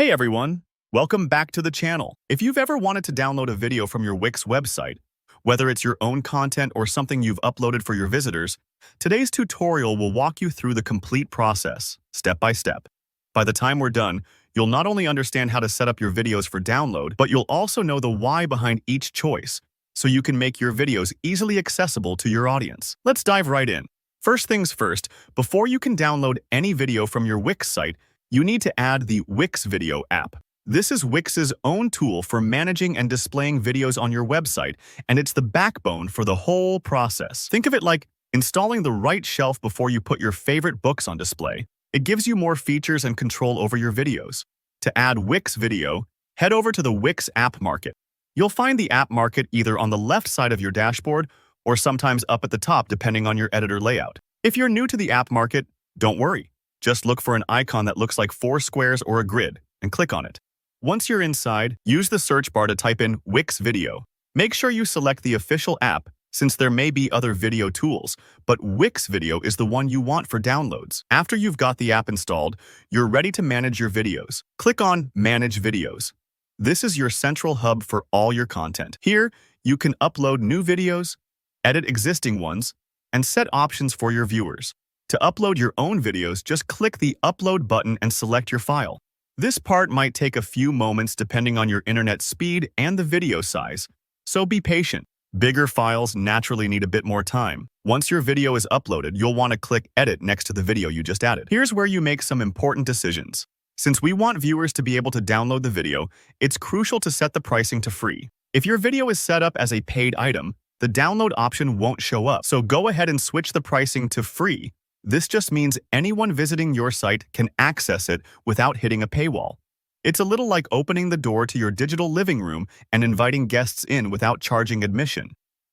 Hey everyone, welcome back to the channel. If you've ever wanted to download a video from your Wix website, whether it's your own content or something you've uploaded for your visitors, today's tutorial will walk you through the complete process, step by step. By the time we're done, you'll not only understand how to set up your videos for download, but you'll also know the why behind each choice, so you can make your videos easily accessible to your audience. Let's dive right in. First things first, before you can download any video from your Wix site, you need to add the Wix Video app. This is Wix's own tool for managing and displaying videos on your website, and it's the backbone for the whole process. Think of it like installing the right shelf before you put your favorite books on display. It gives you more features and control over your videos. To add Wix Video, head over to the Wix App Market. You'll find the App Market either on the left side of your dashboard or sometimes up at the top depending on your editor layout. If you're new to the App Market, don't worry. Just look for an icon that looks like 4 squares or a grid and click on it. Once you're inside, use the search bar to type in Wix Video. Make sure you select the official app since there may be other video tools, but Wix Video is the one you want for downloads. After you've got the app installed, you're ready to manage your videos. Click on Manage Videos. This is your central hub for all your content. Here, you can upload new videos, edit existing ones, and set options for your viewers. To upload your own videos, just click the Upload button and select your file. This part might take a few moments depending on your internet speed and the video size, so be patient. Bigger files naturally need a bit more time. Once your video is uploaded, you'll want to click Edit next to the video you just added. Here's where you make some important decisions. Since we want viewers to be able to download the video, it's crucial to set the pricing to free. If your video is set up as a paid item, the download option won't show up, so go ahead and switch the pricing to free. This just means anyone visiting your site can access it without hitting a paywall. It's a little like opening the door to your digital living room and inviting guests in without charging admission.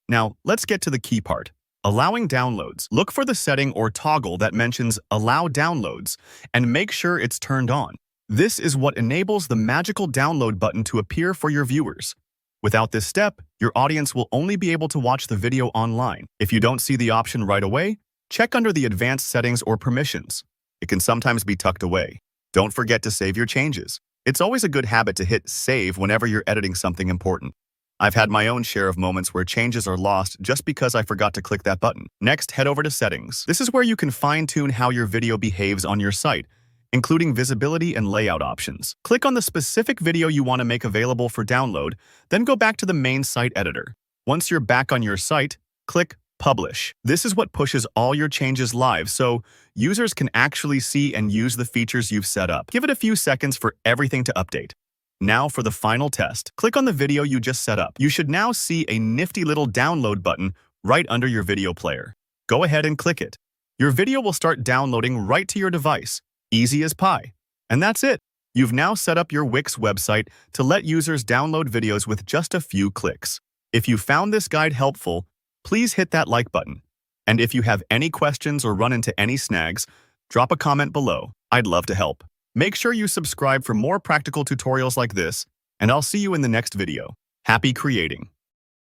Now, let's get to the key part. Allowing downloads. Look for the setting or toggle that mentions Allow Downloads and make sure it's turned on. This is what enables the magical download button to appear for your viewers. Without this step, your audience will only be able to watch the video online. If you don't see the option right away, check under the advanced settings or permissions. It can sometimes be tucked away. Don't forget to save your changes. It's always a good habit to hit save whenever you're editing something important. I've had my own share of moments where changes are lost just because I forgot to click that button. Next, head over to Settings. This is where you can fine-tune how your video behaves on your site, including visibility and layout options. Click on the specific video you want to make available for download, then go back to the main site editor. Once you're back on your site, click Publish. This is what pushes all your changes live, so users can actually see and use the features you've set up. Give it a few seconds for everything to update. Now for the final test. Click on the video you just set up. You should now see a nifty little download button right under your video player. Go ahead and click it. Your video will start downloading right to your device. Easy as pie. And that's it. You've now set up your Wix website to let users download videos with just a few clicks. If you found this guide helpful, please hit that like button. And if you have any questions or run into any snags, drop a comment below. I'd love to help. Make sure you subscribe for more practical tutorials like this, and I'll see you in the next video. Happy creating!